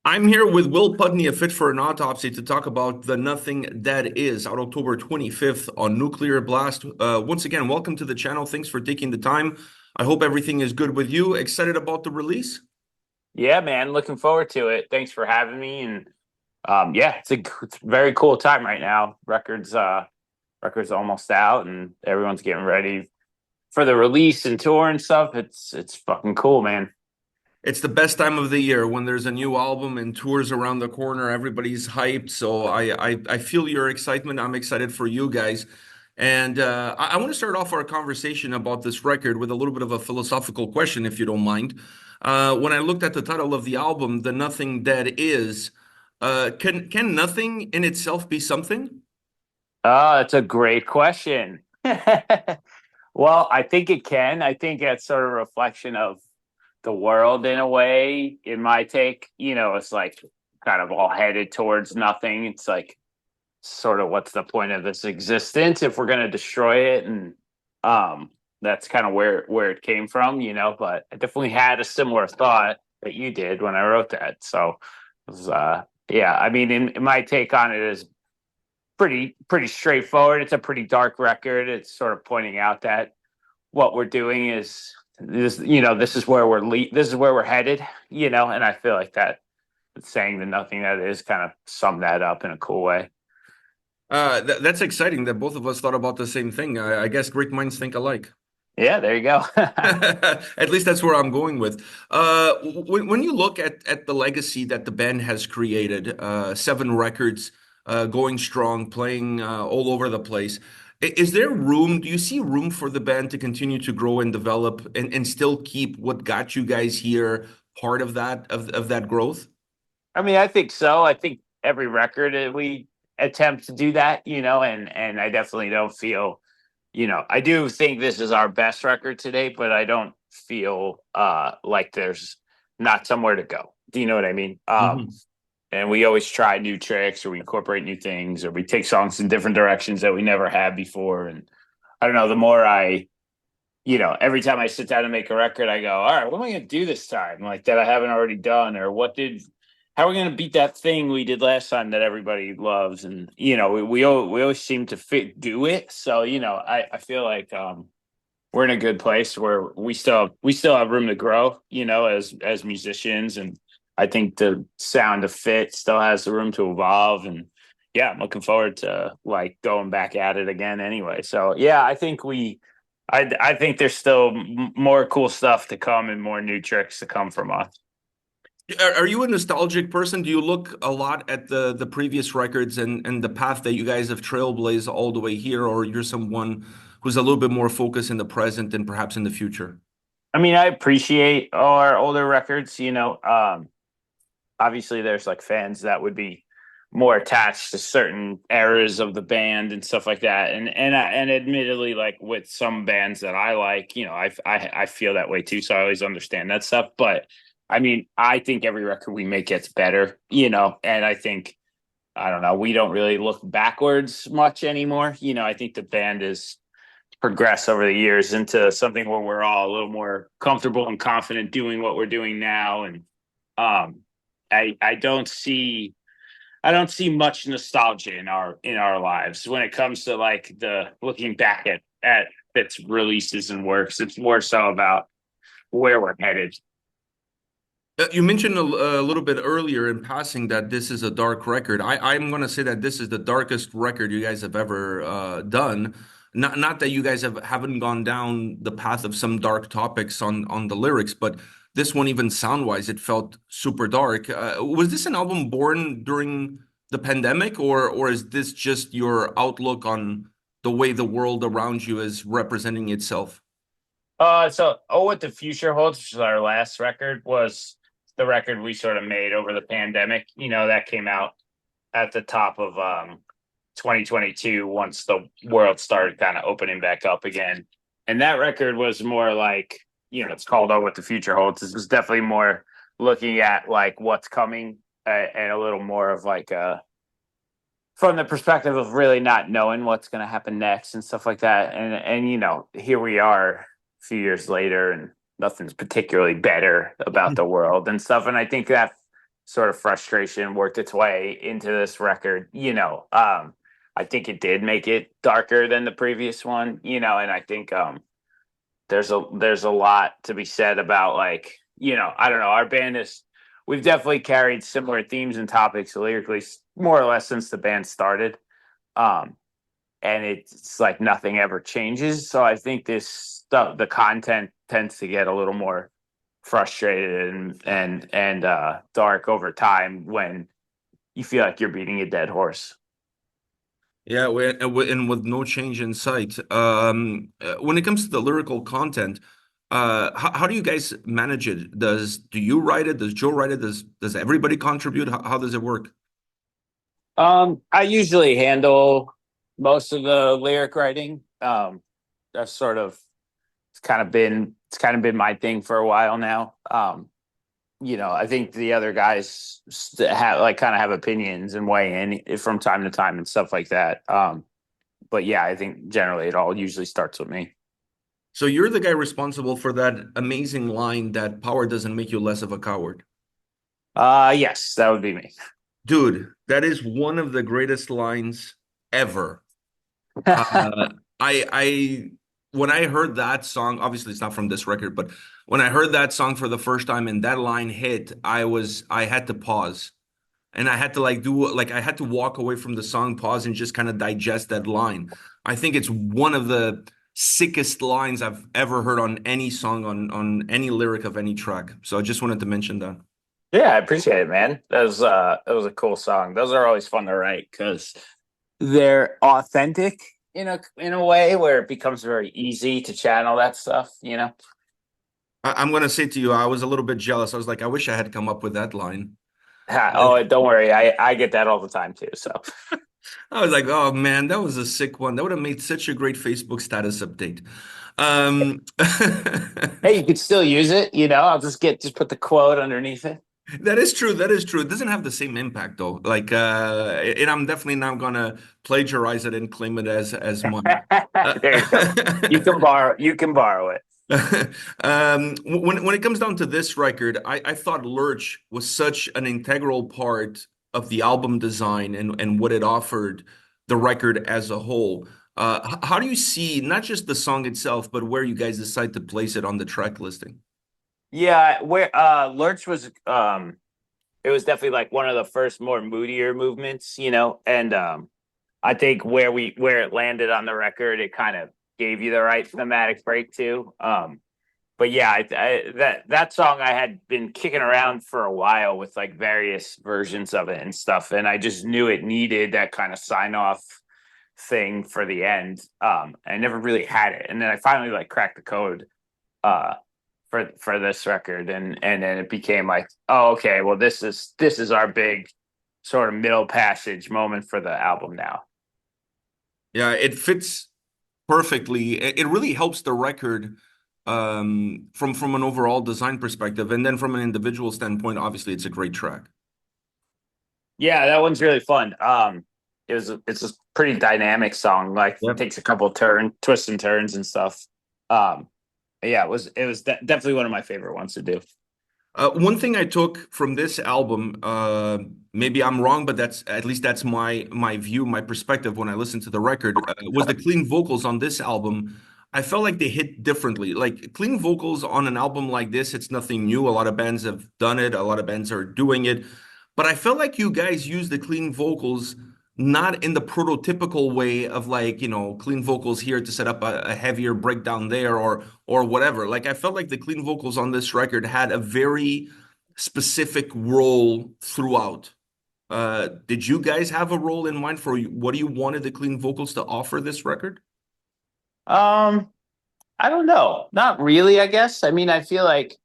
I'm here with Will Putney of Fit for an Autopsy to talk about The Nothing That Is out October 25th on Nuclear Blast. Once again, welcome to the channel. Thanks for taking the time. I hope everything is good with you. Excited about the release? Yeah, man, looking forward to it. Thanks for having me. And yeah, it's a very cool time right now. Records almost out, and everyone's getting ready for the release and tour and stuff. It's fucking cool, man. It's the best time of the year when there's a new album and tours around the corner. Everybody's hyped. So I feel your excitement. I'm excited for you guys. And I want to start off our conversation about this record with a little bit of a philosophical question, if you don't mind. When I looked at the title of the album, The Nothing That Is, can nothing in itself be something? It's a great question. Well, I think it can. I think that's sort of a reflection of the world in a way. In my take, it's like kind of all headed towards nothing. It's like sort of what's the point of this existence if we're going to destroy it, and um that's kind of where it came from, but I definitely had a similar thought that you did when I wrote that. So it was yeah, I mean, in my take on it is pretty straightforward. It's a pretty dark record. It's sort of pointing out that what we're doing is this is where this is where we're headed, and I feel like that saying the nothing that is kind of sum that up in a cool way. That's exciting that both of us thought about the same thing. I guess great minds think alike. Yeah, there you go. At least that's where I'm going with. When you look at the legacy that the band has created, 7 records, going strong, playing all over the place, is there room? Do you see room for the band to continue to grow and develop and still keep what got you guys here part of that growth? I mean, I think so. I think every record we attempt to do that, and I definitely don't feel, I do think this is our best record to date, but I don't feel like there's not somewhere to go. Do you know what I mean? Mhm. And we always try new tricks, or we incorporate new things, or we take songs in different directions that we never had before. And I don't know, the more every time I sit down to make a record, I go, all right, what am I going to do this time? Like that I haven't already done, or how are we going to beat that thing we did last time that everybody loves? And, we always seem to do it. So, I feel like, we're in a good place where we still have room to grow, as musicians. And I think the sound of Fit still has the room to evolve. And yeah, I'm looking forward to like going back at it again anyway. So yeah, I think there's still more cool stuff to come and more new tricks to come from us. Are you a nostalgic person? Do you look a lot at the previous records and the path that you guys have trailblazed all the way here, or you're someone who's a little bit more focused in the present and perhaps in the future? I mean, I appreciate our older records, obviously there's like fans that would be more attached to certain eras of the band and stuff like that. And admittedly, like with some bands that I like, I feel that way too. So I always understand that stuff. But I mean, I think every record we make gets better, and I think, I don't know, we don't really look backwards much anymore. I think the band is progressed over the years into something where we're all a little more comfortable and confident doing what we're doing now. And um I don't see much nostalgia in our lives when it comes to like the looking back at its releases and works. It's more so about where we're headed. You mentioned a little bit earlier in passing that this is a dark record. I'm going to say that this is the darkest record you guys have ever done. Not that you guys haven't gone down the path of some dark topics on the lyrics, but this one, even sound-wise, it felt super dark. Was this an album born during the pandemic, or is this just your outlook on the way the world around you is representing itself? So Oh What the Future Holds, which is our last record, was the record we sort of made over the pandemic. That came out at the top of 2022 once the world started kind of opening back up again. And that record was more like, it's called Oh What the Future Holds. This was definitely more looking at like what's coming, and a little more of like from the perspective of really not knowing what's going to happen next and stuff like that. And here we are a few years later, and nothing's particularly better about the world and stuff. And I think that sort of frustration worked its way into this record. I think it did make it darker than the previous one, and I think there's a lot to be said about, like, I don't know, our band is we've definitely carried similar themes and topics lyrically more or less since the band started. Um and it's like nothing ever changes. So I think this stuff, the content tends to get a little more frustrated and dark over time when you feel like you're beating a dead horse. Yeah, and with no change in sight. When it comes to the lyrical content, how do you guys manage it? Do you write it? Does Joe write it? Does everybody contribute? How does it work? I usually handle most of the lyric writing. That's sort of it's kind of been my thing for a while now. I think the other guys have like kind of have opinions and weigh in from time to time and stuff like that. But yeah, I think generally it all usually starts with me. So you're the guy responsible for that amazing line that power doesn't make you less of a coward. Yes, that would be me. Dude, that is one of the greatest lines ever. Uh, I when I heard that song, obviously it's not from this record, but when I heard that song for the first time and that line hit, I had to pause. And I had to I had to walk away from the song, pause, and just kind of digest that line. I think it's one of the sickest lines I've ever heard on any song, on any lyric of any track. So I just wanted to mention that. Yeah, I appreciate it, man. That was a cool song. Those are always fun to write because they're authentic in a way where it becomes very easy to channel that stuff. I'm gonna say to you, I was a little bit jealous. I was like, I wish I had come up with that line. Oh, don't worry, I get that all the time too. So I was like, oh man, that was a sick one. That would have made such a great Facebook status update. Um, hey, you could still use it. I'll just put the quote underneath it. that is true. That is true. It doesn't have the same impact though. And I'm definitely not gonna plagiarize it and claim it as mine. There you go. You can borrow it. When it comes down to this record, I thought Lurch was such an integral part of the album design and what it offered the record as a whole. How do you see not just the song itself, but where you guys decide to place it on the track listing? Yeah, where Lurch was it was definitely like one of the first more moodier movements, and I think where it landed on the record, it kind of gave you the right thematic break too. But yeah, that song I had been kicking around for a while with like various versions of it and stuff, and I just knew it needed that kind of sign off thing for the end. I never really had it, and then I finally like cracked the code uh, for this record, and then it became like, oh, okay, well this is our big sort of middle passage moment for the album now. Yeah, it fits perfectly. It really helps the record from an overall design perspective, and then from an individual standpoint, obviously it's a great track. Yeah, that one's really fun. It's a pretty dynamic song. Like it Yep. takes a couple twists and turns and stuff. Yeah, it was definitely one of my favorite ones to do. One thing I took from this album, maybe I'm wrong, but that's at least that's my view, my perspective when I listened to the record, was the clean vocals on this album. I felt like they hit differently. Like clean vocals on an album like this, it's nothing new. A lot of bands have done it, a lot of bands are doing it. But I felt like you guys used the clean vocals not in the prototypical way of like, clean vocals here to set up a heavier breakdown there or whatever. Like I felt like the clean vocals on this record had a very specific role throughout. Did you guys have a role in mind for what you wanted the clean vocals to offer this record? Um, I don't know, not really. I guess. I mean, I feel like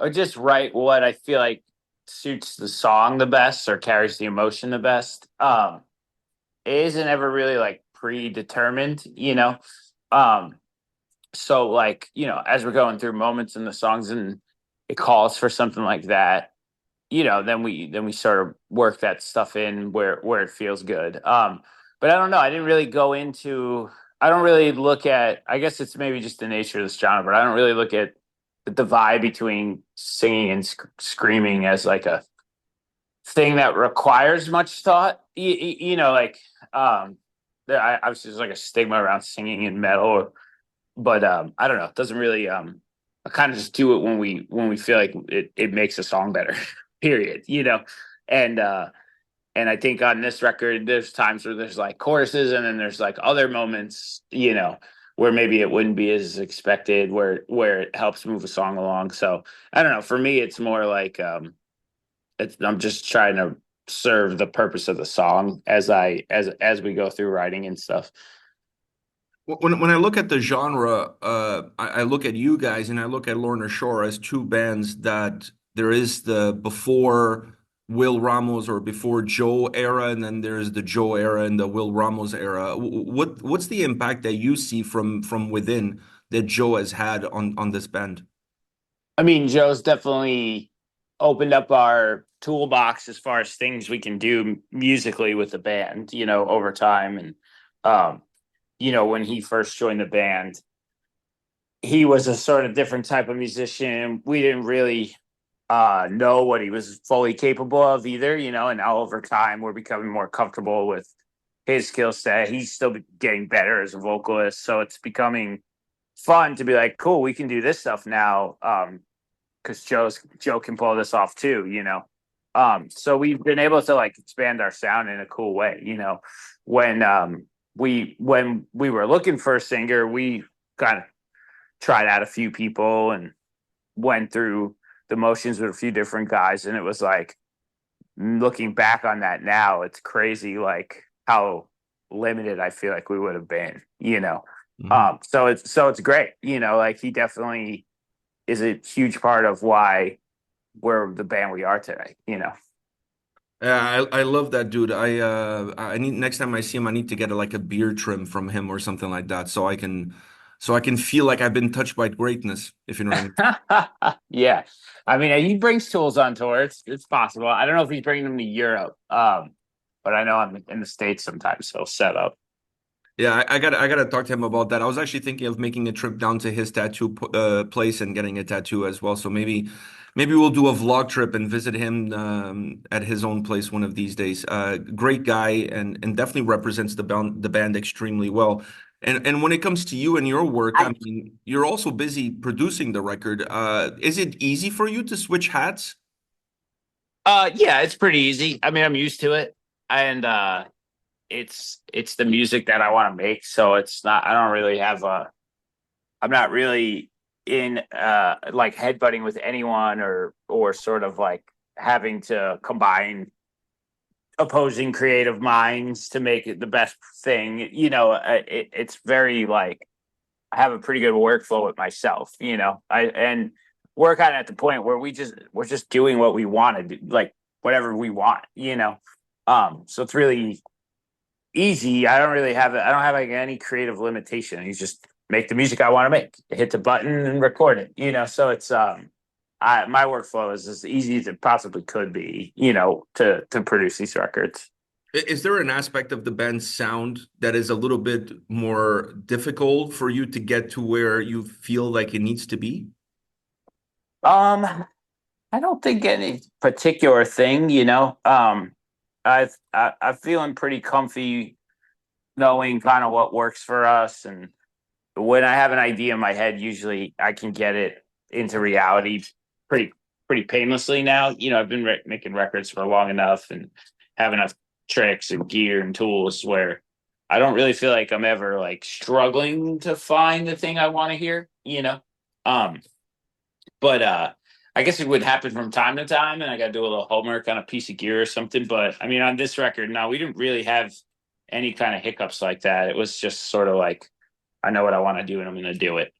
I just write what I feel like suits the song the best or carries the emotion the best. It isn't ever really like predetermined. Um, so like as we're going through moments in the songs and it calls for something like that, then we sort of work that stuff in where it feels good. But I don't know, I don't really look at, I guess it's maybe just the nature of this genre, but I don't really look at the divide between singing and screaming as like thing that requires much thought. Like I was just like a stigma around singing in metal, but I don't know. It doesn't really. I kind of just do it when we feel like it makes a song better. Period. And and I think on this record, there's times where there's like choruses, and then there's like other moments, where maybe it wouldn't be as expected, where it helps move a song along. So I don't know. For me, it's more like I'm just trying to serve the purpose of the song as we go through writing and stuff. When I look at the genre, I look at you guys and I look at Lorna Shore as two bands that there is the before Will Ramos or before Joe era, and then there's the Joe era and the Will Ramos era. What's the impact that you see from within that Joe has had on this band? I mean, Joe's definitely opened up our toolbox as far as things we can do musically with the band, over time. And, when he first joined the band, he was a sort of different type of musician. We didn't really know what he was fully capable of either, and now over time we're becoming more comfortable with his skill set. He's still getting better as a vocalist. So it's becoming fun to be like, cool, we can do this stuff now. Because Joe can pull this off too. So we've been able to like expand our sound in a cool way. When we were looking for a singer, we kind of tried out a few people and went through the motions with a few different guys, and it was like looking back on that now, it's crazy like how limited I feel like we would have been. Mhm. So it's great, like he definitely is a huge part of why we're the band we are today. Yeah, I love that dude. I need next time I see him, I need to get like a beard trim from him or something like that, so I can feel like I've been touched by greatness, if you know what I mean. Yeah. I mean, he brings tools on tour. It's possible. I don't know if he's bringing them to Europe. But I know I'm in the States sometimes, he'll set up. Yeah, I gotta talk to him about that. I was actually thinking of making a trip down to his tattoo place and getting a tattoo as well. So maybe we'll do a vlog trip and visit him at his own place one of these days. Great guy and definitely represents the band extremely well. And when it comes to you and your work, I mean, you're also busy producing the record. Is it easy for you to switch hats? Yeah, it's pretty easy. I mean, I'm used to it. And it's the music that I want to make. So it's not I don't really have a I'm not really in like headbutting with anyone or sort of like having to combine opposing creative minds to make it the best thing. It's very like I have a pretty good workflow with myself. And we're kind of at the point where we're just doing what we want to do, like whatever we want. So it's really easy. I don't have like any creative limitation. You just make the music I want to make, hit the button and record it. So it's my workflow is as easy as it possibly could be, to produce these records. Is there an aspect of the band's sound that is a little bit more difficult for you to get to where you feel like it needs to be? Um, I don't think any particular thing. I'm feeling pretty comfy knowing kind of what works for us, and when I have an idea in my head, usually I can get it into reality pretty pretty painlessly now. I've been making records for long enough and have enough tricks and gear and tools where I don't really feel like I'm ever like struggling to find the thing I want to hear. Um, but I guess it would happen from time to time, and I got to do a little homework on a piece of gear or something. But I mean, on this record, no, we didn't really have any kind of hiccups like that. It was just sort of like I know what I want to do, and I'm going to do it.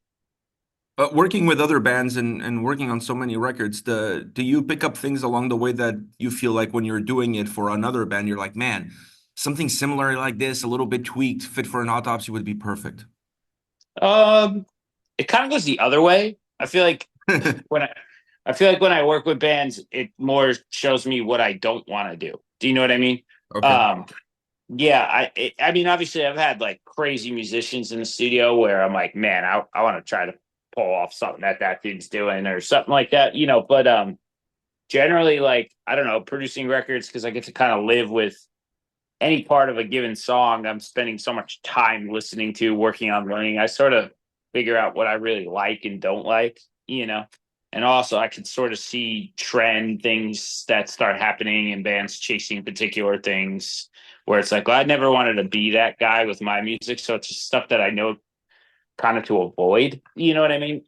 Working with other bands and working on so many records, do you pick up things along the way that you feel like when you're doing it for another band, you're like, man, something similar like this, a little bit tweaked, fit for an autopsy would be perfect. Um, it kind of goes the other way. When I, I feel like when I work with bands, it more shows me what I don't want to do. Do you know what I mean? Okay. Um, yeah, I mean, obviously, I've had like crazy musicians in the studio where I'm like, man, I want to try to pull off something that dude's doing or something like that. But generally like I don't know, producing records because I get to kind of live with any part of a given song I'm spending so much time listening to, working on learning. I sort of figure out what I really like and don't like, you know. And also I can sort of see trend things that start happening and bands chasing particular things where it's like, well, I never wanted to be that guy with my music. So it's just stuff that I know kind of to avoid. You know what I mean?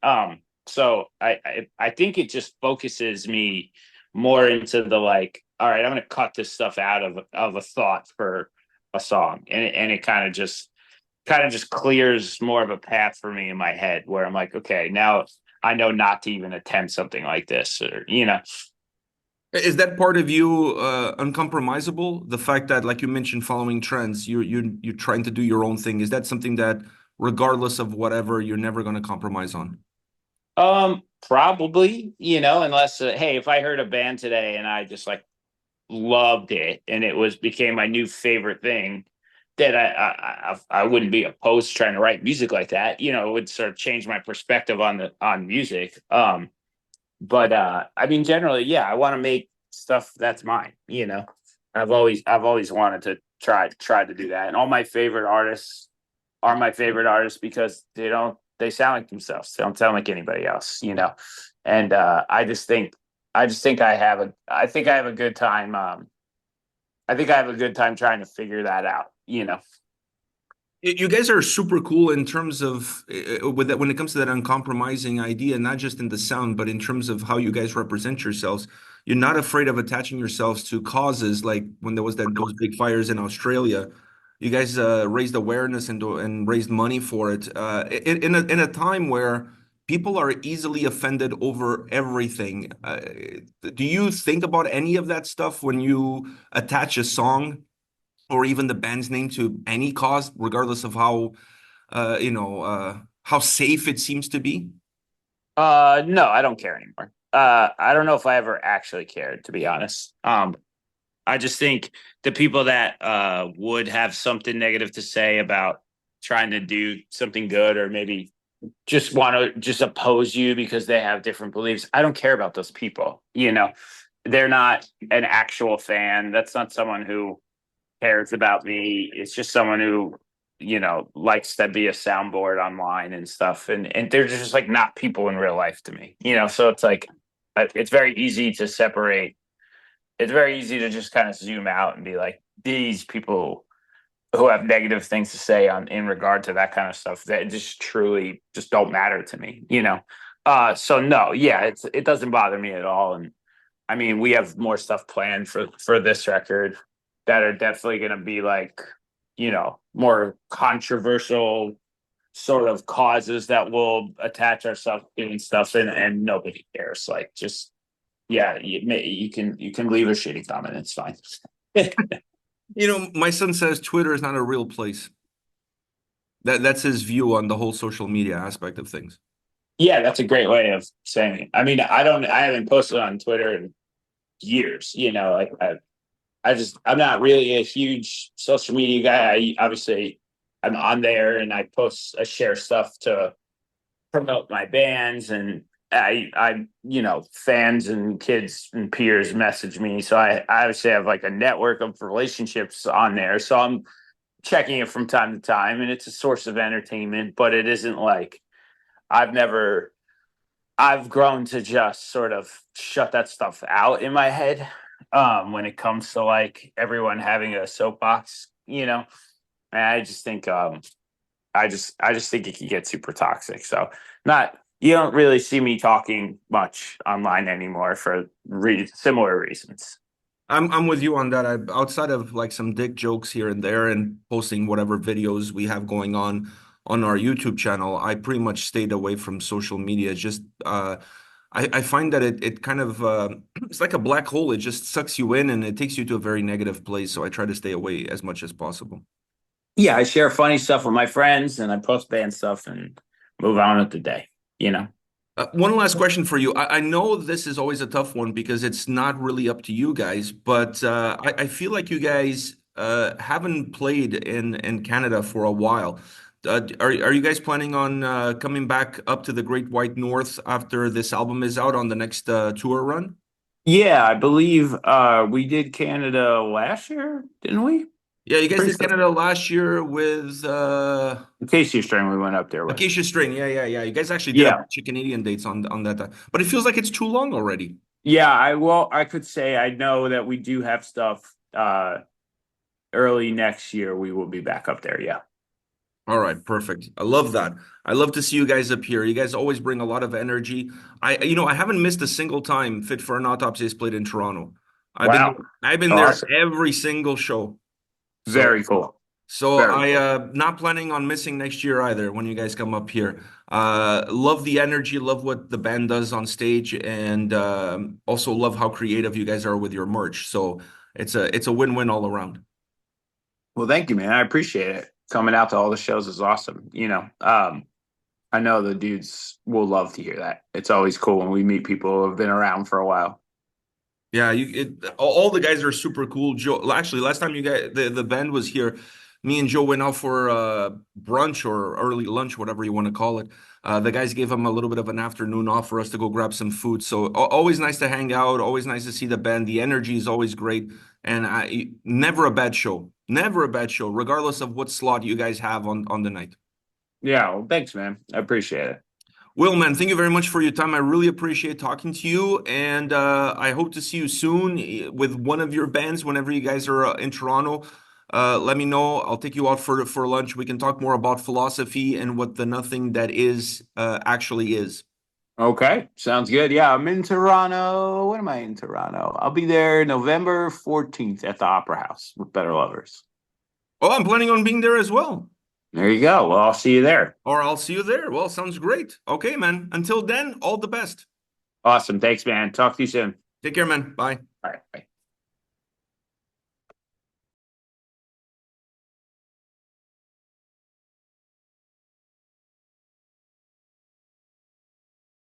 So I think it just focuses me more into the like, all right, I'm gonna cut this stuff out of a thought for a song, and it kind of just clears more of a path for me in my head where I'm like, okay, now I know not to even attempt something like this, or you know. Is that part of you uncompromisable? The fact that, like you mentioned, following trends, you're trying to do your own thing. Is that something that, regardless of whatever, you're never going to compromise on? Probably, you know, unless hey, if I heard a band today and I just like loved it and it was became my new favorite thing, then I wouldn't be opposed to trying to write music like that. You know, it would sort of change my perspective on music. But I mean, generally, yeah, I want to make stuff that's mine. You know, I've always wanted to try to do that, and all my favorite artists are my favorite artists because they sound like themselves. They don't sound like anybody else. You know, and I just think I think I have a good time. I think I have a good time trying to figure that out. You know. You guys are super cool in terms of with that when it comes to that uncompromising idea, not just in the sound, but in terms of how you guys represent yourselves. You're not afraid of attaching yourselves to causes like when there was those big fires in Australia. You guys raised awareness and raised money for it in a time where people are easily offended over everything. Do you think about any of that stuff when you attach a song or even the band's name to any cause, regardless of how safe it seems to be? No, I don't care anymore. I don't know if I ever actually cared, to be honest. I just think the people that would have something negative to say about trying to do something good or maybe just want to just oppose you because they have different beliefs. I don't care about those people. You know, they're not an actual fan. That's not someone who cares about me. It's just someone who, you know, likes to be a soundboard online and stuff. And they're just like not people in real life to me, you know? So it's like, it's very easy to separate. It's very easy to just kind of zoom out and be like, these people who have negative things to say on in regard to that kind of stuff that just truly just don't matter to me, you know? So no, yeah, it doesn't bother me at all. And I mean, we have more stuff planned for this record that are definitely going to be like, you know, more controversial sort of causes that we'll attach ourselves to and stuff, and nobody cares. Like, just yeah, you can leave a shitty comment. It's fine. My son says Twitter is not a real place. That's his view on the whole social media aspect of things. Yeah, that's a great way of saying it. I mean, I haven't posted on Twitter in years. You know, like I'm not really a huge social media guy. Obviously I'm on there and I share stuff to promote my bands and you know, fans and kids and peers message me. So I obviously have like a network of relationships on there. So I'm checking it from time to time and it's a source of entertainment, but it isn't like I've never I've grown to just sort of shut that stuff out in my head when it comes to like everyone having a soapbox, you know. And I just think I just think it can get super toxic. So not you don't really see me talking much online anymore for similar reasons. I'm with you on that. Outside of like some dick jokes here and there and posting whatever videos we have going on our YouTube channel, I pretty much stayed away from social media. It's just I find that it kind of it's like a black hole. It just sucks you in and it takes you to a very negative place. So I try to stay away as much as possible. Yeah, I share funny stuff with my friends and I post band stuff and move on with the day, you know. One last question for you. I know this is always a tough one because it's not really up to you guys, but I feel like you guys haven't played in Canada for a while. Are you guys planning on coming back up to the Great White North after this album is out on the next tour run? Yeah, I believe we did Canada last year, didn't we? Yeah, you guys Pretty did sure. Canada last year with Casey String we went up there with. Acacia String. Yeah, yeah, yeah. You guys actually did a Yeah. bunch of Canadian dates on that, but it feels like it's too long already. Yeah, I could say I know that we do have stuff early next year we will be back up there. Yeah. All right, perfect. I love that. I love to see you guys up here. You guys always bring a lot of energy. I haven't missed a single time Fit for an Autopsy is played in Toronto. I've been Wow. I've been there Awesome. every single show. So Very cool. so Very I cool. not planning on missing next year either when you guys come up here. Love the energy, love what the band does on stage, and also love how creative you guys are with your merch. So it's a win-win all around. Well, thank you, man. I appreciate it. Coming out to all the shows is awesome. I know the dudes will love to hear that. It's always cool when we meet people who have been around for a while. Yeah, all the guys are super cool. Joe, actually, last time you guys the band was here, me and Joe went out for brunch or early lunch, whatever you want to call it. The guys gave him a little bit of an afternoon off for us to go grab some food. So always nice to hang out. Always nice to see the band. The energy is always great, and never a bad show. Never a bad show, regardless of what slot you guys have on the night. Yeah, well, thanks, man. I appreciate it. Will, man, thank you very much for your time. I really appreciate talking to you, and I hope to see you soon with one of your bands whenever you guys are in Toronto. Let me know. I'll take you out for lunch. We can talk more about philosophy and what the nothing that is actually is. Okay, sounds good. Yeah, I'm in Toronto. When am I in Toronto? I'll be there November 14th at the Opera House with Better Lovers. Oh, I'm planning on being there as well. There you go. Well, I'll see you there. Or I'll see you there. Well, sounds great. Okay, man. Until then, all the best. Awesome. Thanks, man. Talk to you soon. Take care, man. Bye. All right. Bye.